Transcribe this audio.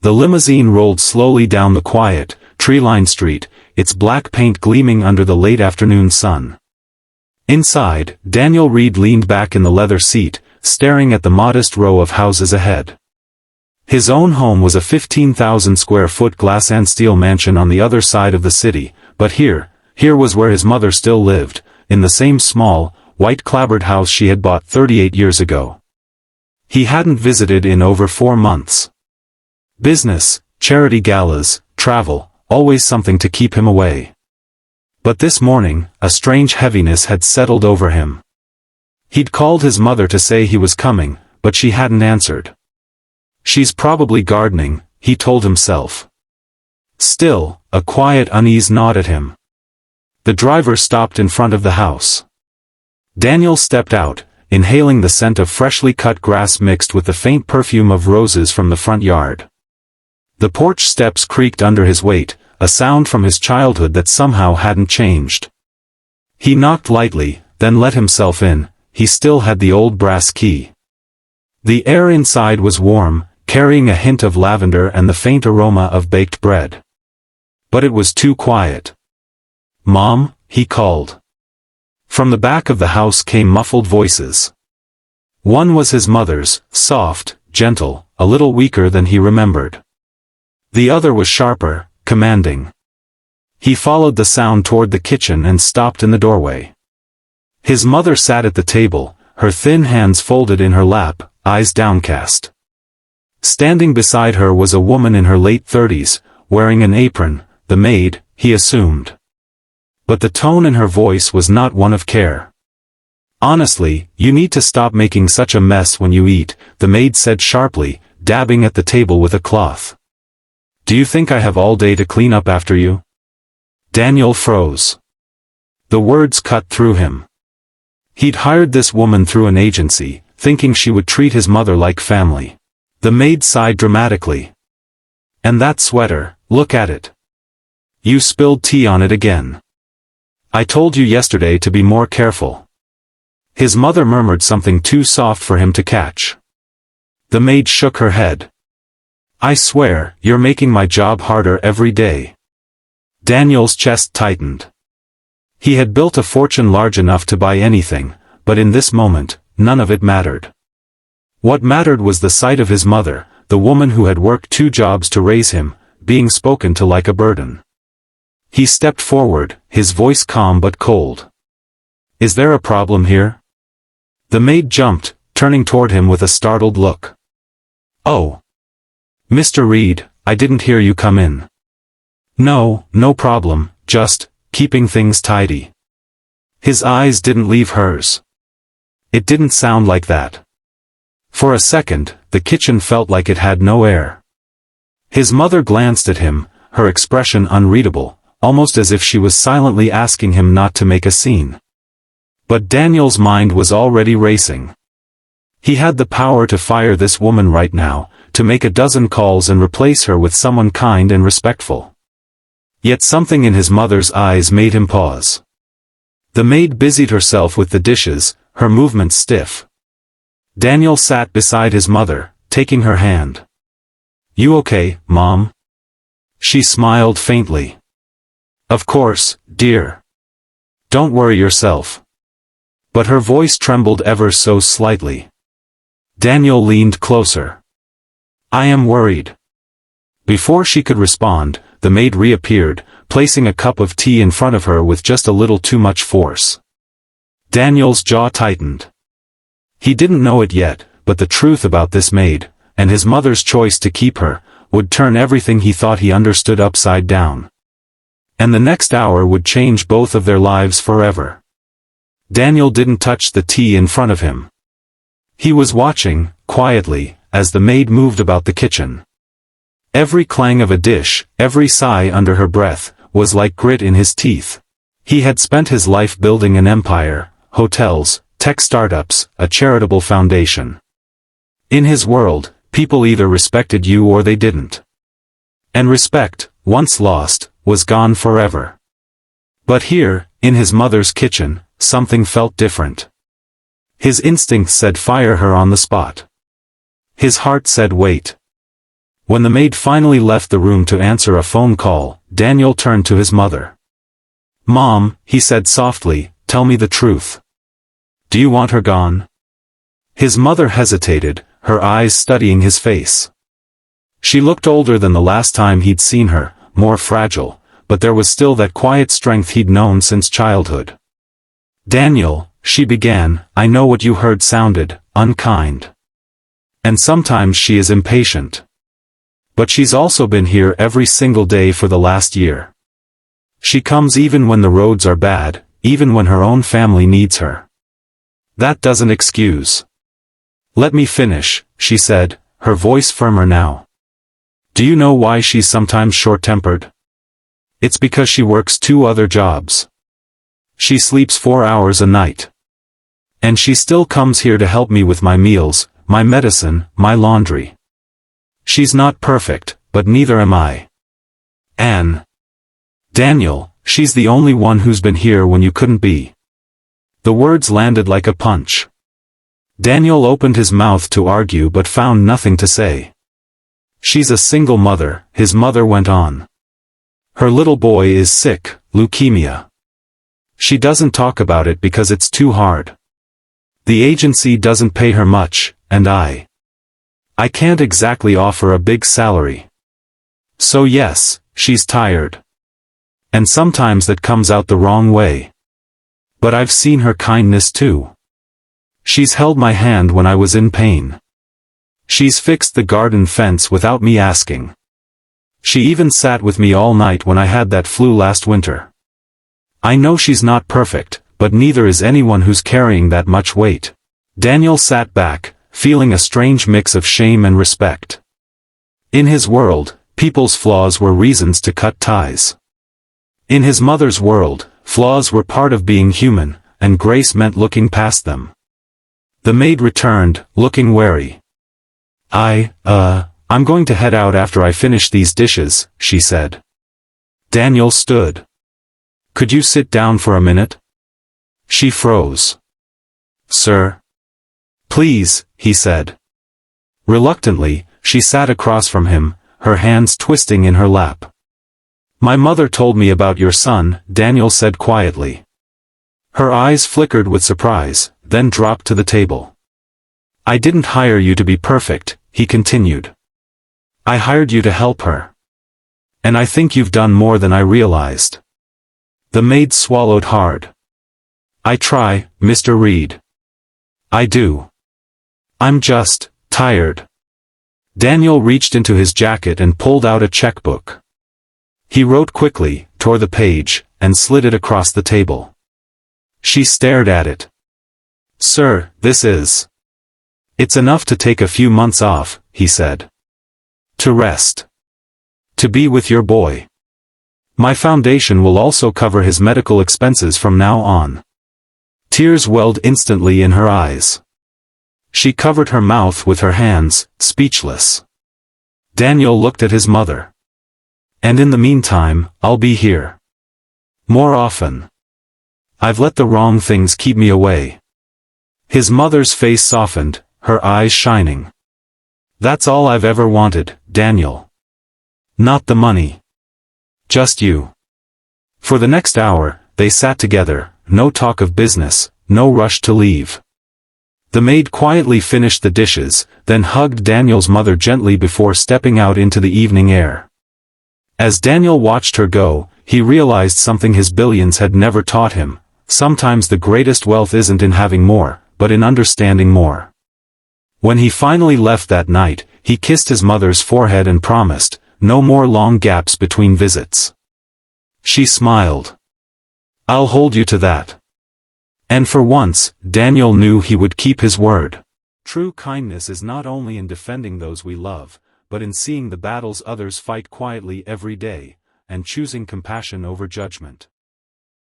The limousine rolled slowly down the quiet, tree-lined street, its black paint gleaming under the late afternoon sun. Inside, Daniel Reed leaned back in the leather seat, staring at the modest row of houses ahead. His own home was a 15,000-square-foot glass and steel mansion on the other side of the city, but here was where his mother still lived, in the same small, white-clapboard house she had bought 38 years ago. He hadn't visited in over 4 months. Business, charity galas, travel, always something to keep him away. But this morning, a strange heaviness had settled over him. He'd called his mother to say he was coming, but she hadn't answered. She's probably gardening, he told himself. Still, a quiet unease gnawed at him. The driver stopped in front of the house. Daniel stepped out, inhaling the scent of freshly cut grass mixed with the faint perfume of roses from the front yard. The porch steps creaked under his weight, a sound from his childhood that somehow hadn't changed. He knocked lightly, then let himself in. He still had the old brass key. The air inside was warm, carrying a hint of lavender and the faint aroma of baked bread. But it was too quiet. "Mom," he called. From the back of the house came muffled voices. One was his mother's, soft, gentle, a little weaker than he remembered. The other was sharper, commanding. He followed the sound toward the kitchen and stopped in the doorway. His mother sat at the table, her thin hands folded in her lap, eyes downcast. Standing beside her was a woman in her late 30s, wearing an apron, the maid, he assumed. But the tone in her voice was not one of care. "Honestly, you need to stop making such a mess when you eat," the maid said sharply, dabbing at the table with a cloth. "Do you think I have all day to clean up after you?" Daniel froze. The words cut through him. He'd hired this woman through an agency, thinking she would treat his mother like family. The maid sighed dramatically. "And that sweater, look at it. You spilled tea on it again. I told you yesterday to be more careful." His mother murmured something too soft for him to catch. The maid shook her head. "I swear, you're making my job harder every day." Daniel's chest tightened. He had built a fortune large enough to buy anything, but in this moment, none of it mattered. What mattered was the sight of his mother, the woman who had worked 2 jobs to raise him, being spoken to like a burden. He stepped forward, his voice calm but cold. "Is there a problem here?" The maid jumped, turning toward him with a startled look. "Oh. Mr. Reed, I didn't hear you come in." "No, no problem, just keeping things tidy." His eyes didn't leave hers. It didn't sound like that. For a second, the kitchen felt like it had no air. His mother glanced at him, her expression unreadable, almost as if she was silently asking him not to make a scene. But Daniel's mind was already racing. He had the power to fire this woman right now, to make a dozen calls and replace her with someone kind and respectful. Yet something in his mother's eyes made him pause. The maid busied herself with the dishes, her movements stiff. Daniel sat beside his mother, taking her hand. "You okay, Mom?" She smiled faintly. "Of course, dear. Don't worry yourself." But her voice trembled ever so slightly. Daniel leaned closer. "I am worried." Before she could respond, the maid reappeared, placing a cup of tea in front of her with just a little too much force. Daniel's jaw tightened. He didn't know it yet, but the truth about this maid, and his mother's choice to keep her, would turn everything he thought he understood upside down. And the next hour would change both of their lives forever. Daniel didn't touch the tea in front of him. He was watching, quietly, as the maid moved about the kitchen. Every clang of a dish, every sigh under her breath, was like grit in his teeth. He had spent his life building an empire, hotels, tech startups, a charitable foundation. In his world, people either respected you or they didn't. And respect, once lost, was gone forever. But here, in his mother's kitchen, something felt different. His instincts said fire her on the spot. His heart said wait. When the maid finally left the room to answer a phone call, Daniel turned to his mother. "Mom," he said softly, "tell me the truth. Do you want her gone?" His mother hesitated, her eyes studying his face. She looked older than the last time he'd seen her, more fragile, but there was still that quiet strength he'd known since childhood. "Daniel," she began, "I know what you heard sounded unkind. And sometimes she is impatient. But she's also been here every single day for the last year. She comes even when the roads are bad, even when her own family needs her. That doesn't excuse." "Let me finish," she said, her voice firmer now. "Do you know why she's sometimes short-tempered? It's because she works 2 other jobs. She sleeps 4 hours a night. And she still comes here to help me with my meals, my medicine, my laundry. She's not perfect, but neither am I. Anne. Daniel, she's the only one who's been here when you couldn't be." The words landed like a punch. Daniel opened his mouth to argue but found nothing to say. "She's a single mother," his mother went on. "Her little boy is sick, leukemia. She doesn't talk about it because it's too hard. The agency doesn't pay her much, and I can't exactly offer a big salary. So yes, she's tired. And sometimes that comes out the wrong way. But I've seen her kindness too. She's held my hand when I was in pain. She's fixed the garden fence without me asking. She even sat with me all night when I had that flu last winter. I know she's not perfect, but neither is anyone who's carrying that much weight." Daniel sat back, feeling a strange mix of shame and respect. In his world, people's flaws were reasons to cut ties. In his mother's world, flaws were part of being human, and grace meant looking past them. The maid returned, looking wary. I'm going to head out after I finish these dishes," she said. Daniel stood. "Could you sit down for a minute?" She froze. "Sir?" "Please," he said. Reluctantly, she sat across from him, her hands twisting in her lap. "My mother told me about your son," Daniel said quietly. Her eyes flickered with surprise, then dropped to the table. "I didn't hire you to be perfect," he continued. "I hired you to help her. And I think you've done more than I realized." The maid swallowed hard. "I try, Mr. Reed. I do. I'm just tired." Daniel reached into his jacket and pulled out a checkbook. He wrote quickly, tore the page, and slid it across the table. She stared at it. "Sir, this is. It's enough to take a few months off," he said. "To rest. To be with your boy. My foundation will also cover his medical expenses from now on." Tears welled instantly in her eyes. She covered her mouth with her hands, speechless. Daniel looked at his mother. "And in the meantime, I'll be here. More often. I've let the wrong things keep me away." His mother's face softened, her eyes shining. "That's all I've ever wanted, Daniel. Not the money. Just you." For the next hour, they sat together, no talk of business, no rush to leave. The maid quietly finished the dishes, then hugged Daniel's mother gently before stepping out into the evening air. As Daniel watched her go, he realized something his billions had never taught him: sometimes the greatest wealth isn't in having more, but in understanding more. When he finally left that night, he kissed his mother's forehead and promised, no more long gaps between visits. She smiled. "I'll hold you to that." And for once, Daniel knew he would keep his word. True kindness is not only in defending those we love, but in seeing the battles others fight quietly every day, and choosing compassion over judgment.